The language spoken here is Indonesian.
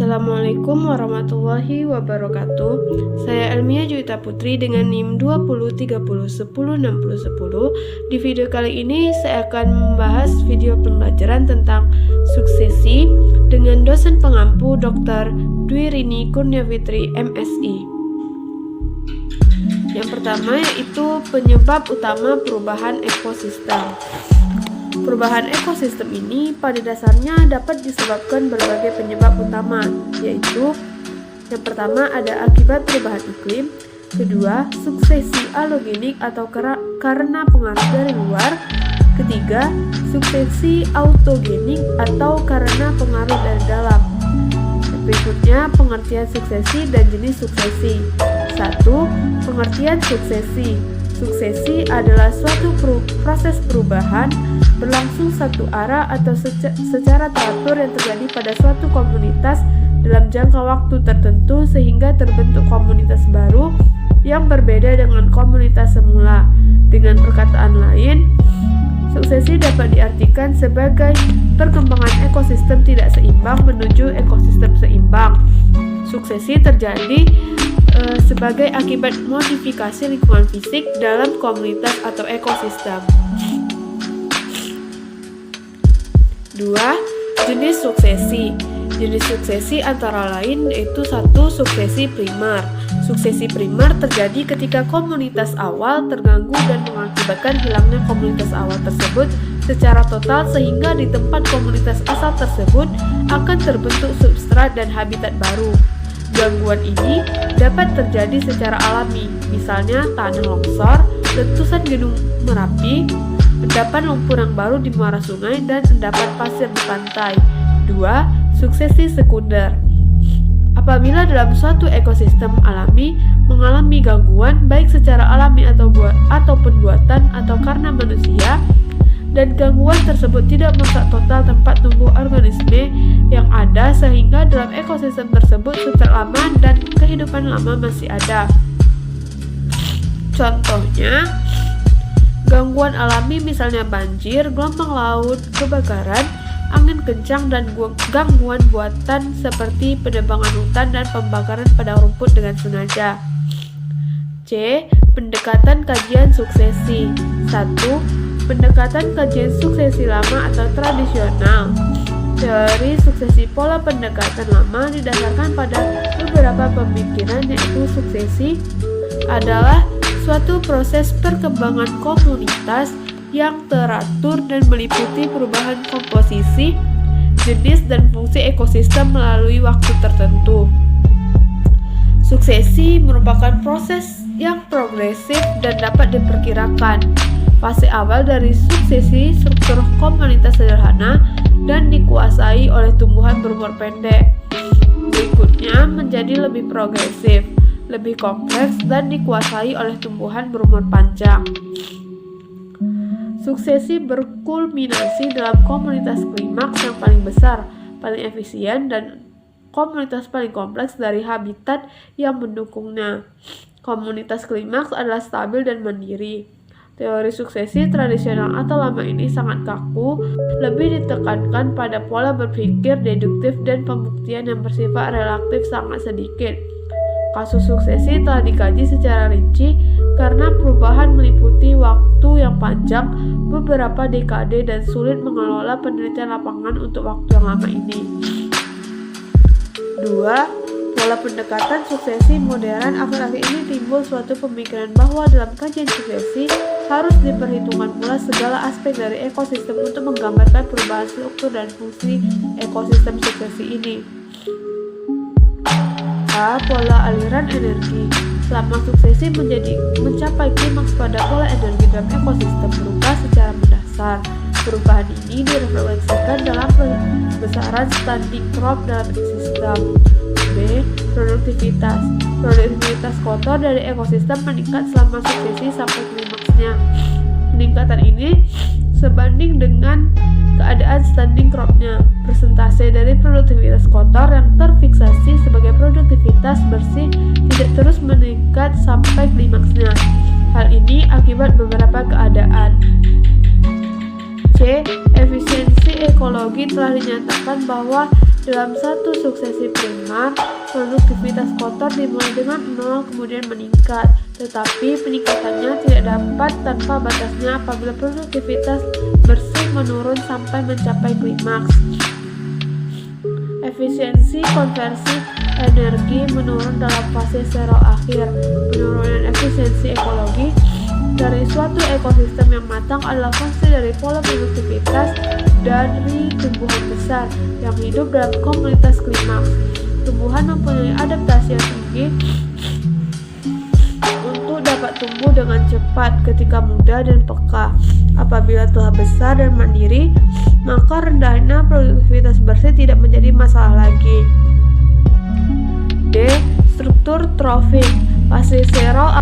Assalamualaikum warahmatullahi wabarakatuh. Saya Elmia Juwita Putri dengan NIM 2030106010. Di video kali ini saya akan membahas video pembelajaran tentang suksesi dengan dosen pengampu Dr. Dwi Rini Kurniawitri MSI. Yang pertama yaitu penyebab utama perubahan ekosistem. Perubahan ekosistem ini pada dasarnya dapat disebabkan berbagai penyebab utama, yaitu yang pertama ada akibat perubahan iklim, kedua suksesi alogenik atau karena pengaruh dari luar, ketiga suksesi autogenik atau karena pengaruh dari dalam. Berikutnya pengertian suksesi dan jenis suksesi. 1. Pengertian suksesi. Suksesi adalah suatu proses perubahan berlangsung satu arah atau secara teratur yang terjadi pada suatu komunitas dalam jangka waktu tertentu sehingga terbentuk komunitas baru yang berbeda dengan komunitas semula. Dengan perkataan lain, suksesi dapat diartikan sebagai perkembangan ekosistem tidak seimbang menuju ekosistem seimbang. Suksesi terjadi sebagai akibat modifikasi lingkungan fisik dalam komunitas atau ekosistem. 2. Jenis suksesi. Jenis suksesi antara lain yaitu 1. Suksesi primer. Suksesi primer terjadi ketika komunitas awal terganggu dan mengakibatkan hilangnya komunitas awal tersebut secara total sehingga di tempat komunitas asal tersebut akan terbentuk substrat dan habitat baru. Gangguan ini dapat terjadi secara alami, misalnya tanah longsor, letusan gunung Merapi, endapan lumpur yang baru di muara sungai, dan endapan pasir di pantai. 2. Suksesi sekunder. Apabila dalam suatu ekosistem alami mengalami gangguan baik secara alami ataupun buatan atau karena manusia, dan gangguan tersebut tidak merusak total tempat tumbuh organisme yang ada sehingga dalam ekosistem tersebut substrat lama dan kehidupan lama masih ada. Contohnya, gangguan alami misalnya banjir, gelombang laut, kebakaran, angin kencang, dan gangguan buatan seperti penebangan hutan dan pembakaran padang rumput dengan sengaja. C. Pendekatan kajian suksesi. 1. Pendekatan kajian suksesi lama atau tradisional. Teori suksesi pola pendekatan lama didasarkan pada beberapa pemikiran, yaitu suksesi adalah suatu proses perkembangan komunitas yang teratur dan meliputi perubahan komposisi, jenis, dan fungsi ekosistem melalui waktu tertentu. Suksesi merupakan proses yang progresif dan dapat diperkirakan. Fase awal dari suksesi struktur komunitas sederhana dan dikuasai oleh tumbuhan berumur pendek. Berikutnya menjadi lebih progresif, lebih kompleks, dan dikuasai oleh tumbuhan berumur panjang. Suksesi berkulminasi dalam komunitas klimaks yang paling besar, paling efisien, dan komunitas paling kompleks dari habitat yang mendukungnya. Komunitas klimaks adalah stabil dan mandiri. Teori suksesi tradisional atau lama ini sangat kaku, lebih ditekankan pada pola berpikir deduktif dan pembuktian yang bersifat relatif sangat sedikit. Kasus suksesi telah dikaji secara rinci karena perubahan meliputi waktu yang panjang, beberapa dekade, dan sulit mengelola penelitian lapangan untuk waktu yang lama ini. 2. Pola pendekatan suksesi modern. Akhir-akhir ini timbul suatu pemikiran bahwa dalam kajian suksesi harus diperhitungkan pula segala aspek dari ekosistem untuk menggambarkan perubahan struktur dan fungsi ekosistem suksesi ini. A. Pola aliran energi. Selama suksesi mencapai klimaks pada pola energi dalam ekosistem berubah secara mendasar. Perubahan ini direfleksikan dalam besaran standing crop dalam ekosistem. B. Produktivitas. Produktivitas kotor dari ekosistem meningkat selama suksesi sampai klimaksnya. Peningkatan ini sebanding dengan keadaan standing crop-nya. Persentase dari produktivitas kotor yang terfiksasi sebagai produktivitas bersih tidak terus meningkat sampai klimaksnya. Hal ini akibat beberapa keadaan. C. Efisiensi ekologi telah dinyatakan bahwa dalam satu suksesi primer, produktivitas kotor dimulai dengan 0 kemudian meningkat, tetapi peningkatannya tidak dapat tanpa batasnya apabila produktivitas bersih menurun sampai mencapai klimaks. Efisiensi konversi energi menurun dalam fase zero akhir. Penurunan efisiensi ekologi dari suatu ekosistem yang matang adalah fungsi dari pola produktivitas dari tumbuhan besar yang hidup dalam komunitas klimaks. Tumbuhan mempunyai adaptasi yang tinggi untuk dapat tumbuh dengan cepat ketika muda dan peka. Apabila telah besar dan mandiri, maka rendahnya produktivitas bersih tidak menjadi masalah lagi. D. Struktur trofik. Fase zero